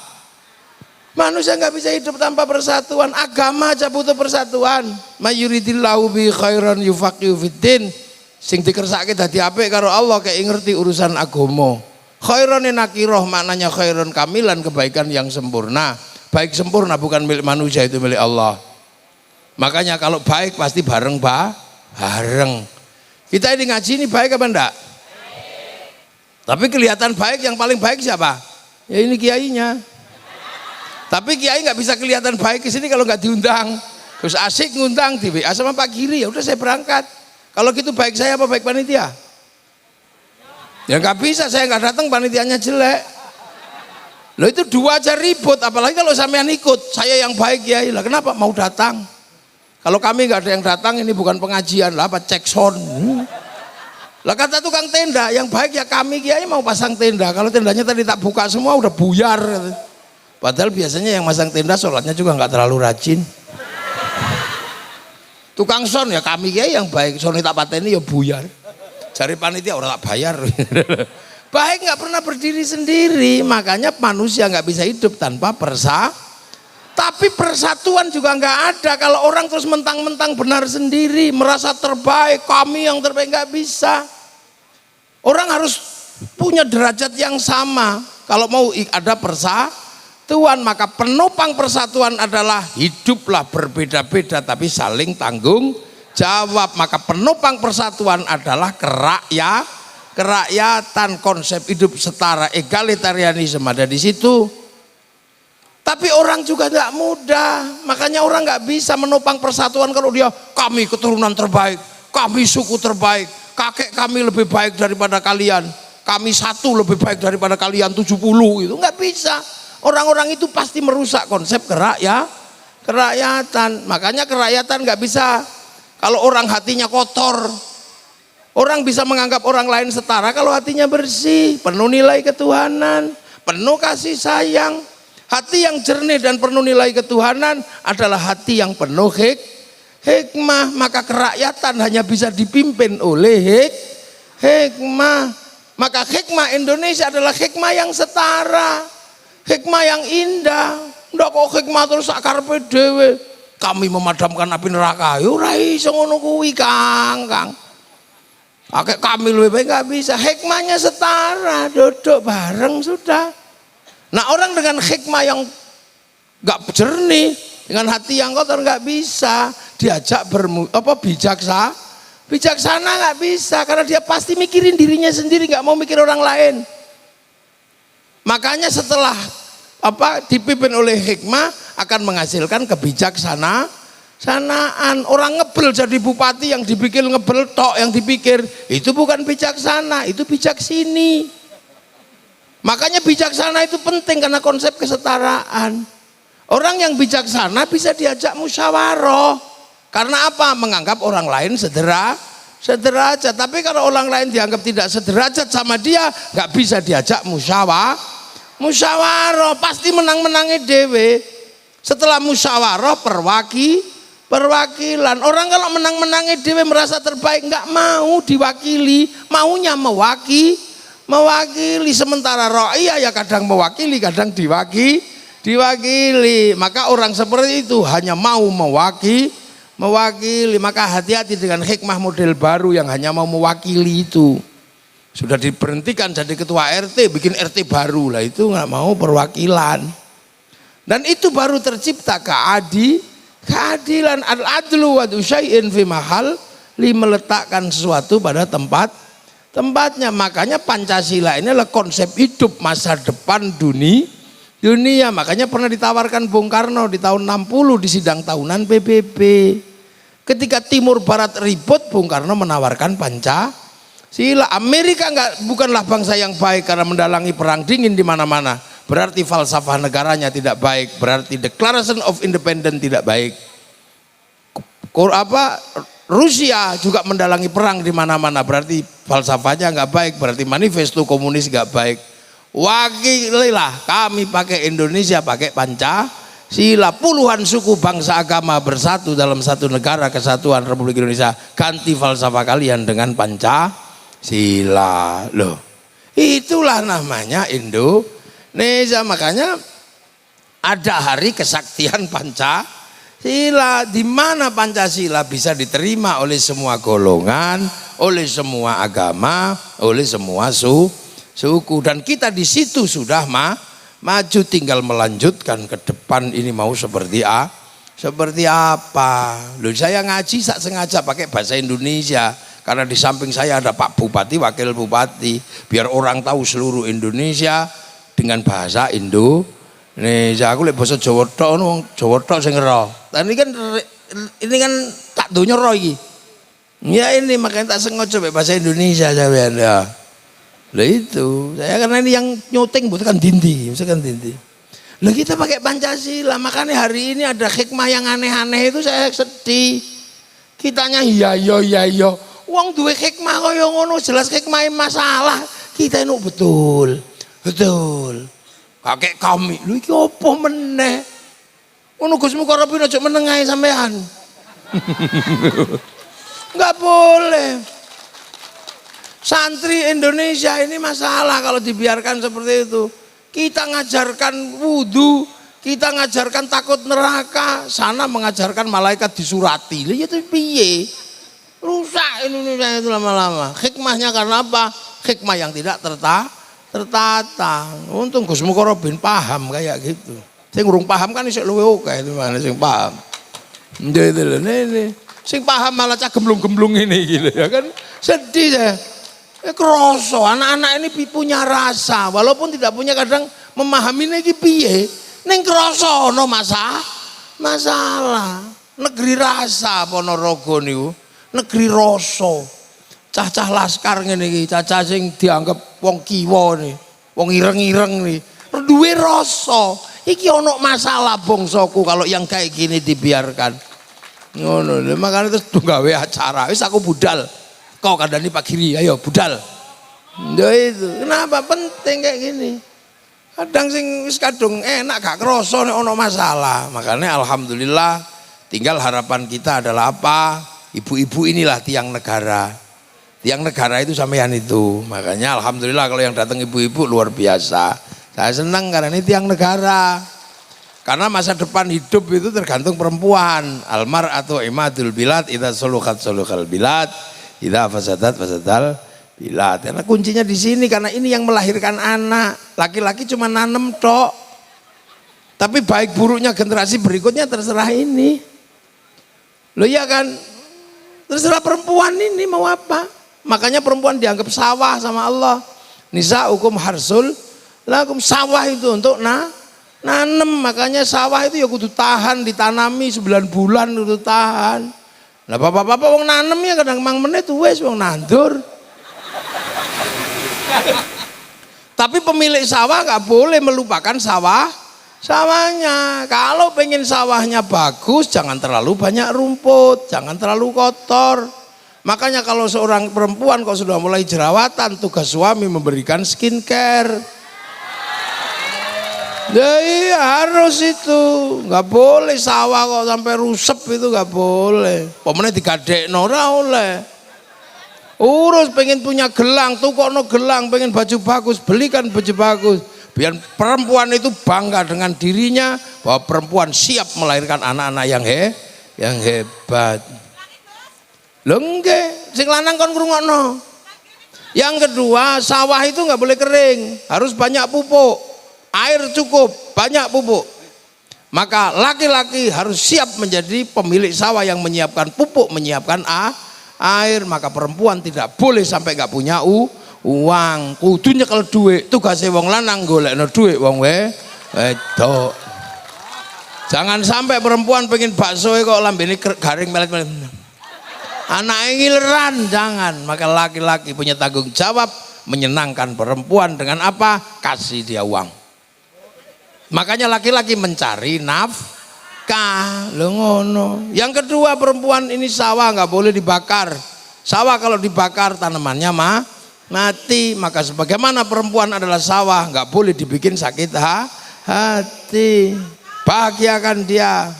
Manusia nggak bisa hidup tanpa persatuan. Agama aja butuh persatuan. Mayuridillahu bi khairan yufaqihu fiddin. Sing dikersake dadi apik karo Allah kayak ngerti urusan agama. Khairun nakiroh maknanya khairun kamilan, kebaikan yang sempurna. Baik sempurna bukan milik manusia, itu milik Allah. Makanya kalau baik pasti bareng bareng. Kita ini ngaji ini baik apa enggak? Tapi kelihatan baik, yang paling baik siapa? Ya ini kiainya. Tapi kiai nggak bisa kelihatan baik ke sini kalau nggak diundang. Terus asik ngundang di WA sama Pak Giri, ya udah saya berangkat. Kalau gitu baik saya apa baik panitia? Ya nggak bisa, saya nggak datang panitianya jelek. Loh itu dua aja ribut, apalagi kalau sampean ikut, saya yang baik ya, lah kenapa mau datang? Kalau kami nggak ada yang datang, ini bukan pengajian lah, apa cek sound. Lah kata tukang tenda, yang baik ya kami kiai mau pasang tenda. Kalau tendanya tadi tak buka semua udah buyar. Padahal biasanya yang masang tenda sholatnya juga nggak terlalu rajin. Tukang sound ya kami kiai yang baik, sound tak pateni ya buyar. Cari panitia orang tak bayar. Baik nggak pernah berdiri sendiri, makanya manusia nggak bisa hidup tanpa tapi persatuan juga nggak ada kalau orang terus mentang-mentang benar sendiri, merasa terbaik, kami yang terbaik, nggak bisa. Orang harus punya derajat yang sama. Kalau mau ada persatuan, maka penopang persatuan adalah hiduplah berbeda-beda tapi saling tanggung jawab. Maka penopang persatuan adalah kerakyatan, konsep hidup setara, egalitarianisme ada di situ. Tapi orang juga nggak mudah, makanya orang nggak bisa menopang persatuan kalau dia kami keturunan terbaik, kami suku terbaik, kakek kami lebih baik daripada kalian, kami satu lebih baik daripada kalian 70, itu nggak bisa. Orang-orang itu pasti merusak konsep kerakyatan. Makanya kerakyatan nggak bisa kalau orang hatinya kotor. Orang bisa menganggap orang lain setara kalau hatinya bersih, penuh nilai ketuhanan, penuh kasih sayang. Hati yang jernih dan penuh nilai ketuhanan adalah hati yang penuh hikmah. Maka kerakyatan hanya bisa dipimpin oleh hikmah. Maka hikmah Indonesia adalah hikmah yang setara, hikmah yang indah. Ndak kok hikmah terus sakarpe dhewe. Kami memadamkan api neraka. Yo ora iso ngono kuwi, Kang. Kakek kami lebih baik, nggak bisa. Hikmahnya setara, duduk bareng sudah. Nah orang dengan hikmah yang nggak jernih, dengan hati yang kotor nggak bisa diajak bijaksana nggak bisa, karena dia pasti mikirin dirinya sendiri, nggak mau mikir orang lain. Makanya setelah dipimpin oleh hikmah akan menghasilkan kebijaksanaan. Orang ngebel jadi bupati, yang dipikir ngebel tok, yang dipikir itu bukan bijaksana, itu bijaksini. Makanya bijaksana itu penting karena konsep kesetaraan. Orang yang bijaksana bisa diajak musyawarah. Karena apa? Menganggap orang lain sederajat. Tapi kalau orang lain dianggap tidak sederajat sama dia, nggak bisa diajak musyawarah. Pasti menang-menangi dewe. Setelah musyawarah perwakilan. Orang kalau menang-menangi dewe merasa terbaik, nggak mau diwakili, maunya mewakili. Sementara rakyat ya kadang mewakili, kadang diwakili. Maka orang seperti itu hanya mau mewakili. Maka hati-hati dengan hikmah model baru yang hanya mau mewakili itu. Sudah diberhentikan jadi ketua RT, bikin RT baru lah, itu nggak mau perwakilan. Dan itu baru tercipta keadilan, al-adlu wa syai'in fi mahal, meletakkan sesuatu pada tempatnya. Makanya Pancasila ini adalah konsep hidup masa depan dunia. Makanya pernah ditawarkan Bung Karno di tahun 60 di sidang tahunan PBB. Ketika Timur Barat ribut, Bung Karno menawarkan Pancasila. Amerika bukanlah bangsa yang baik karena mendalangi perang dingin di mana-mana. Berarti falsafah negaranya tidak baik, berarti Declaration of Independence tidak baik. Rusia juga mendalangi perang di mana-mana, berarti falsafahnya nggak baik, berarti manifesto komunis nggak baik. Wakililah kami pakai Indonesia, pakai Pancasila. Puluhan suku bangsa agama bersatu dalam satu negara kesatuan Republik Indonesia. Ganti falsafah kalian dengan Pancasila. Loh, itulah namanya Indonesia. Makanya ada hari kesaktian Pancasila. Di mana Pancasila bisa diterima oleh semua golongan, oleh semua agama, oleh semua suku. suku, dan kita di situ sudah maju, tinggal melanjutkan ke depan ini mau seperti apa. Loh, saya ngaji sak sengaja pakai bahasa Indonesia karena di samping saya ada Pak Bupati, Wakil Bupati, biar orang tahu seluruh Indonesia dengan bahasa Indonesia. Aku lek basa Jawa tok wong Jawa tok sing ngero. Ini kan tak donya ro iki. Ya ini makanya tak sengaja pakai bahasa Indonesia sampean ya. Lah itu, saya karena ini yang nyuting bukan dindi. Lah kita pakai Pancasila, makanya hari ini ada hikmah yang aneh-aneh itu saya sedih. Kitanya iya. Wong duwe hikmah kaya ngono, jelas hikmah masalah. Kita ini betul. Kakek kami, lu iki apa meneh? Ngono Gus Mukarrabin aja menengahi sampean. Enggak boleh. Santri Indonesia ini masalah kalau dibiarkan seperti itu. Kita ngajarkan wudhu, kita ngajarkan takut neraka, sana mengajarkan malaikat disurati. Lihat itu piye? Rusak Indonesia itu lama-lama. Hikmahnya karena apa? Hikmah yang tidak tertata. Untung Gus Mukarrabin paham kayak gitu. Sing urung paham kan isih luwe oke itu mana sing paham. Itu lho ini. Sing paham malah cak gemblung-gemblung ini gitu ya kan. Sedih saya. Kroso anak-anak ini punya rasa walaupun tidak punya kadang memahami ini piye. Ning kroso no masalah. Negeri rasa Ponorogo niku. Negeri rasa. Cah-cah laskar ngene iki, cah-cah sing dianggap wong kiwa nih, wong ireng-ireng nih. Duwe rasa. Iki ono masalah bangsaku kalau yang kayak gini dibiarkan. Ngono lho, makane terus gawe acara. Wis aku budal. Kau kandani Pak Giri, ayo budal. Ndak itu. Kenapa penting kayak gini? Kadang sing wis kadung enak gak krasa nek ono masalah. Makanya alhamdulillah tinggal harapan kita adalah apa? Ibu-ibu inilah tiang negara. Tiang negara itu sampean itu. Makanya alhamdulillah kalau yang datang ibu-ibu luar biasa. Saya senang karena ini tiang negara. Karena masa depan hidup itu tergantung perempuan. Almar atau imadul bilad, idza sulukat sulukal bilad, idza fasadat fasadal bilad. Karena kuncinya di sini, karena ini yang melahirkan anak. Laki-laki cuma nanem tok. Tapi baik buruknya generasi berikutnya terserah ini. Loh iya kan? Terserah perempuan ini mau apa? Makanya perempuan dianggap sawah sama Allah. Nisa hukum harsul lakum, sawah itu untuk nanem. Makanya sawah itu ya kudu tahan, ditanami 9 bulan kudu tahan. Nah bapak-bapak wong nanem ya kadang mang menit wis wong nandur. Tapi pemilik sawah nggak boleh melupakan sawahnya. Kalau pengen sawahnya bagus, jangan terlalu banyak rumput, jangan terlalu kotor. Makanya kalau seorang perempuan kok sudah mulai jerawatan, tugas suami memberikan skincare. Ya iya harus itu, nggak boleh sawah kok sampai rusep itu nggak boleh. Pemenang digadekno ora oleh. Urus pengen punya gelang, tukokno gelang, pengen baju bagus, belikan baju bagus. Biar perempuan itu bangga dengan dirinya bahwa perempuan siap melahirkan anak-anak yang hebat. Lho nggih, sing lanang kon ngrungokno. Yang kedua, sawah itu nggak boleh kering, harus banyak pupuk. Air cukup, banyak pupuk. Maka laki-laki harus siap menjadi pemilik sawah yang menyiapkan pupuk, menyiapkan air. Maka perempuan tidak boleh sampai nggak punya uang. Kudu nyekel duit. Tugasnya wong lanang golekno duit wong wedok. Jangan sampai perempuan pengen bakso kok lambene garing melet-melet. Anak ngileran, jangan. Maka laki-laki punya tanggung jawab menyenangkan perempuan dengan apa? Kasih dia uang. Makanya laki-laki mencari nafkah. Lho ngono. Yang kedua, perempuan ini sawah nggak boleh dibakar. Sawah kalau dibakar tanamannya mati. Maka sebagaimana perempuan adalah sawah, nggak boleh dibikin sakit hati. Bahagiakan dia.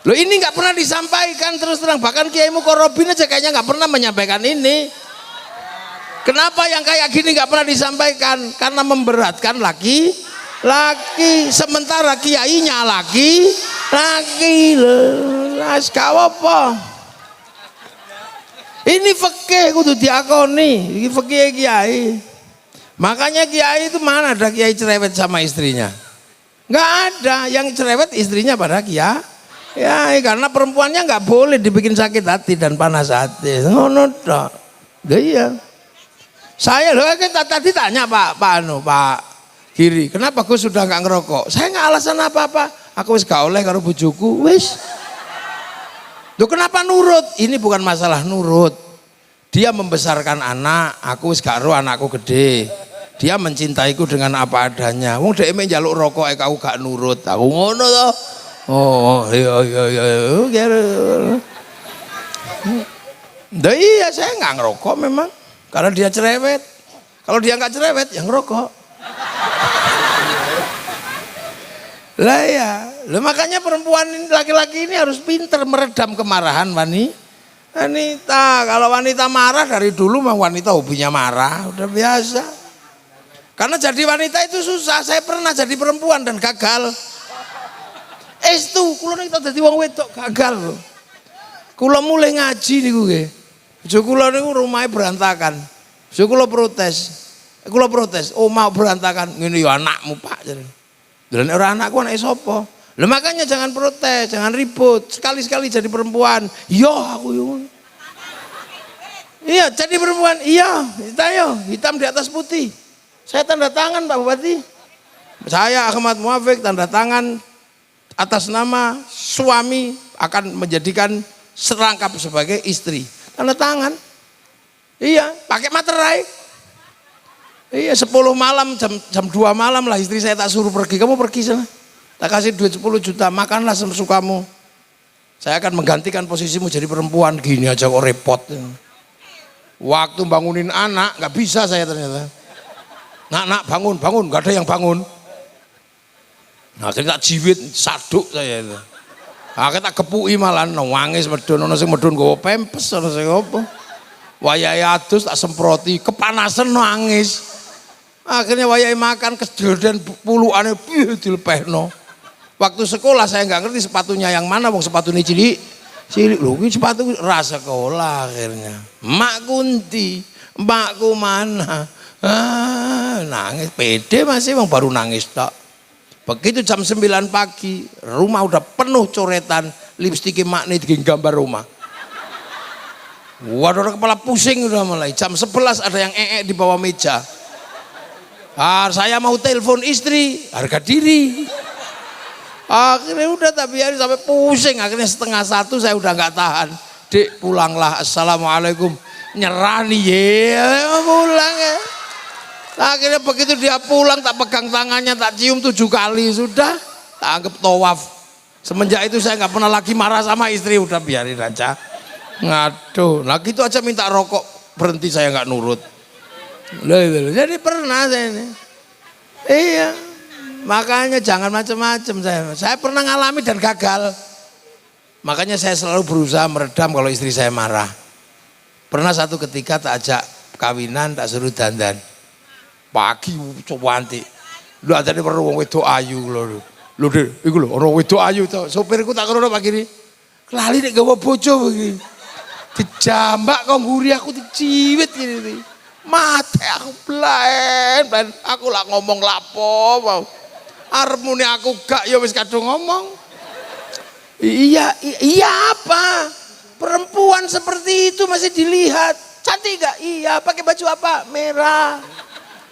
Loh ini nggak pernah disampaikan terus terang, bahkan Kiai Mukarrabin aja kayaknya nggak pernah menyampaikan ini. Kenapa yang kayak gini nggak pernah disampaikan? Karena memberatkan laki, sementara kiainya laki, las apa? Ini fikih kudu diakoni, ini fikih kiai. Makanya kiai itu mana ada kiai cerewet sama istrinya? Nggak ada, yang cerewet istrinya pada kiai. Ya, karena perempuannya nggak boleh dibikin sakit hati dan panas hati. Ngono tok. Iya. Saya loh tadi tanya Pak Giri, kenapa gue sudah nggak ngerokok? Saya nggak alasan apa-apa. Aku wis gak oleh karo bojoku, wis. Loh kenapa nurut? Ini bukan masalah nurut. Dia membesarkan anak, aku wis gak ro anakku gede. Dia mencintaiku dengan apa adanya. Wong dhek njaluk rokok aku gak nurut. Aku ngono to. Oh, iya. Iya, saya nggak ngerokok memang. Karena dia cerewet. Kalau dia nggak cerewet, ya ngerokok. Lah ya, makanya perempuan laki-laki ini harus pinter meredam kemarahan wanita. Kalau wanita marah dari dulu mah wanita hobinya marah, udah biasa. Karena jadi wanita itu susah. Saya pernah jadi perempuan dan gagal. Kula nek dadi wong wedok gagal lho. Kula mulai ngaji niku nggih. Bojo kula niku rumahe berantakan. Bojo kula protes. Kula protes, "Oh, mau berantakan ngene ya anakmu, Pak." Lah ora anakku anake sapa? Lah makanya jangan protes, jangan ribut. Sekali-sekali jadi perempuan. Iya aku yo. Iya, jadi perempuan. Iya, hitam di atas putih. Saya tanda tangan Pak Bupati. Saya Ahmad Muafiq tanda tangan atas nama suami akan menjadikan serangkap sebagai istri. Tanda tangan. Iya, pakai materai. Iya, 10 malam jam 2 malam lah istri saya tak suruh pergi. Kamu pergi sana. Tak kasih duit 10 juta, makanlah sesukamu. Saya akan menggantikan posisimu jadi perempuan. Gini aja kok repot. Waktu bangunin anak nggak bisa saya ternyata. Nak bangun, nggak ada yang bangun. Nah, akhirnya tak jiwit, saduk saya itu. Akhirnya tak kepuki malah, nangis medun, ono sing medun nggawa pempes, ono sing apa. Wayahe adus tak semproti, kepanasan nangis. Akhirnya wayahe makan kejerodan puluhane dilepehno. Waktu sekolah saya nggak ngerti sepatunya yang mana, wong sepatune cilik lho, iki sepatu ras sekolah akhirnya. Mak Kunti, mbakku mana? Nangis, pede masih wong baru nangis tok. Begitu jam 9 pagi, rumah udah penuh coretan, lipstik makne di gambar rumah. Waduh, kepala pusing udah mulai. Jam 11 ada yang di bawah meja. Saya mau telepon istri, harga diri. Akhirnya udah tak biarin sampai pusing. Akhirnya 12:30 saya udah nggak tahan. Dek pulanglah, assalamualaikum. Nyerah nih ya, pulang ya. Akhirnya begitu dia pulang tak pegang tangannya, tak cium 7 kali sudah. Tak anggap tawaf. Semenjak itu saya nggak pernah lagi marah sama istri, udah biarin aja. Ngaduh, nah gitu aja minta rokok berhenti saya nggak nurut. Jadi pernah saya ini. Iya. Makanya jangan macam-macam saya pernah ngalami dan gagal. Makanya saya selalu berusaha meredam kalau istri saya marah. Pernah satu ketika tak ajak kawinan, tak suruh dandan. Pagi coba anti. Lu ajane perlu wong wedok ayu lho. Lho Dik, iku lho orang wedok ayu to. Sopirku tak krono pagi ini. Lali nek gawa bojo begini. Dijambak kok mburi aku diciwit gini. Mate aku blaen. Aku lak ngomong lapo mau. Arep muni aku gak ya wis kadung ngomong. Iya apa? Perempuan seperti itu masih dilihat. Cantik gak? Iya, pakai baju apa? Merah.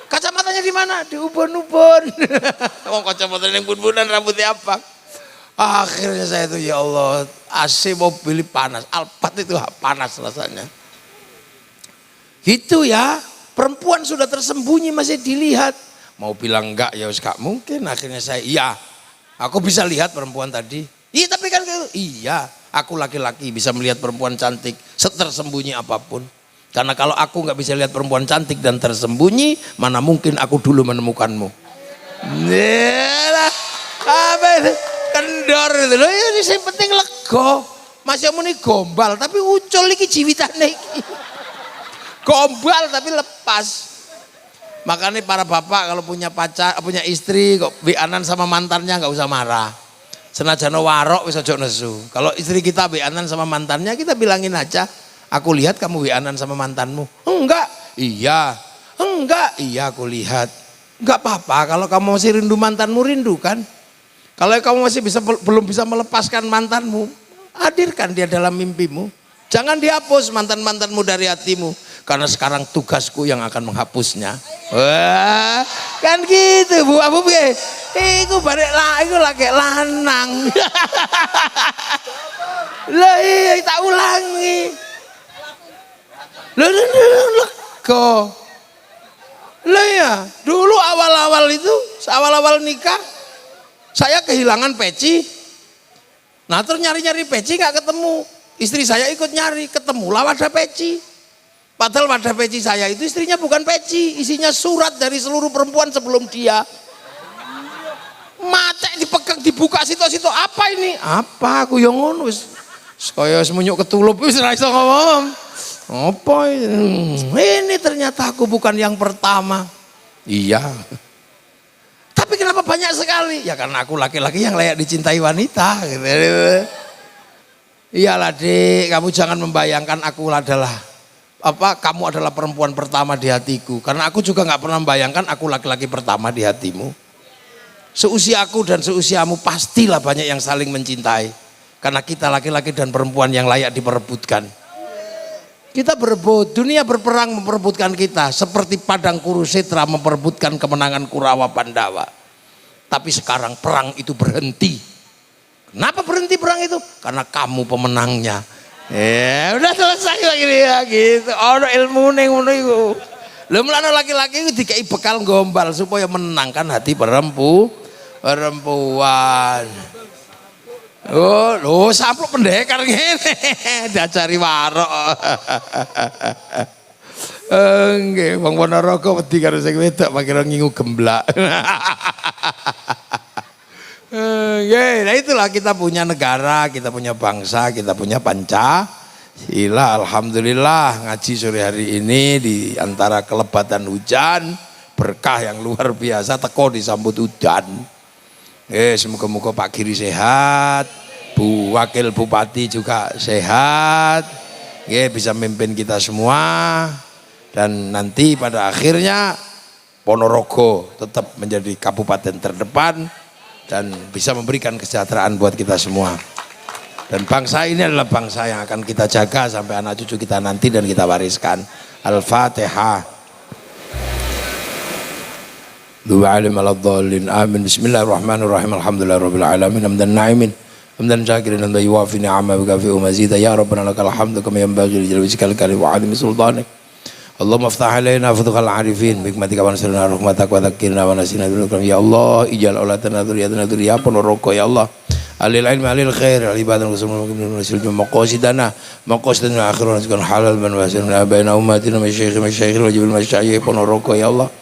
Kacamatanya di mana? Di ubun-ubun. Wong kacamatanya yang bun-bunan, rambutnya apa? Akhirnya saya itu ya Allah, AC mobil panas, Alphard itu panas rasanya. Gitu ya, perempuan sudah tersembunyi masih dilihat. Mau bilang enggak ya gak mungkin. Akhirnya saya iya, aku bisa lihat perempuan tadi. Iya tapi kan iya, aku laki-laki bisa melihat perempuan cantik setersembunyi apapun. Karena kalau aku nggak bisa lihat perempuan cantik dan tersembunyi, mana mungkin aku dulu menemukanmu. Apa itu? Kendor itu loh, ini yang penting lego. Masih muni gombal, tapi ucul iki jiwitane iki. Gombal tapi lepas. Makanya para bapak kalau punya pacar, punya istri kok beanan sama mantannya nggak usah marah. Senajan warok wis aja nesu. Kalau istri kita beanan sama mantannya, kita bilangin aja. Aku lihat kamu wianan sama mantanmu. Enggak. Iya. Enggak, iya aku lihat. Enggak apa-apa kalau kamu masih rindu mantanmu, rindu kan. Kalau kamu masih belum bisa melepaskan mantanmu, hadirkan dia dalam mimpimu. Jangan dihapus mantan-mantanmu dari hatimu. Karena sekarang tugasku yang akan menghapusnya. Wah, kan gitu Bu Abu. Iku balik lah, iku lagi lanang. Lah iya tak ulangi. Lego. Lah ya, dulu awal-awal itu, awal-awal nikah, saya kehilangan peci. Nah terus nyari-nyari peci gak ketemu. Istri saya ikut nyari, ketemulah wadah peci. Padahal wadah peci saya itu istrinya bukan peci, isinya surat dari seluruh perempuan sebelum dia. Matek dipegang, dibuka situ-situ, apa ini? Apa aku yang ngono wis kaya semunyuk ketulup wis ora iso ngomong. Apa ini? Ternyata aku bukan yang pertama. Iya. Tapi kenapa banyak sekali? Ya karena aku laki-laki yang layak dicintai wanita. Iyalah Dik, kamu jangan membayangkan aku adalah kamu adalah perempuan pertama di hatiku. Karena aku juga nggak pernah membayangkan aku laki-laki pertama di hatimu. Seusiaku dan seusiamu pastilah banyak yang saling mencintai. Karena kita laki-laki dan perempuan yang layak diperebutkan. Kita berebut, dunia berperang memperebutkan kita. Seperti padang Kurusetra memperebutkan kemenangan Kurawa Pandawa. Tapi sekarang perang itu berhenti. Kenapa berhenti perang itu? Karena kamu pemenangnya. Ya udah selesai lagi ya gitu. Ono ilmu ning ngono iku. Lha mulane laki-laki iku dikai bekal gombal supaya menangkan hati perempuan. Oh, lho sampluk pendekar ngene. Diajari warok. Nggih, wong Ponorogo wedi karo sing wedok makira ngingu gemblak. Ya, nah itulah kita punya negara, kita punya bangsa, kita punya Pancasila. Alhamdulillah ngaji sore hari ini di antara kelebatan hujan, berkah yang luar biasa, teko disambut udan. Semoga-moga Pak Giri sehat, Bu Wakil Bupati juga sehat, bisa memimpin kita semua. Dan nanti pada akhirnya Ponorogo tetap menjadi kabupaten terdepan dan bisa memberikan kesejahteraan buat kita semua. Dan bangsa ini adalah bangsa yang akan kita jaga sampai anak cucu kita nanti dan kita wariskan. Al-Fatihah. Amin. Bismillahirrahmanirrahim. Alhamdulillahirabbil alamin. Hamdan na'imin. Hamdan syakirin hamdan yuwafi ni'ama wa kafi'u mazida. Ya Rabbana lakal hamdu kama yanbaghi li jalali wajhikal karim wa 'azimi sultanik. Allahumma aftah alaina futuhal arifin bikmatika wa nasrina rahmatak wa dhakkirna wa nasina dzikram. Ya Allah ijal aulatana dzurriyyatana dzurriyyah Ponorogo ya Allah. Alil ilmi alil khair al ibadah rasul maqasidana maqasidana akhirana halal man wasilna baina ummatina masyayikh wa jibil masyayikh Ponorogo ya Allah.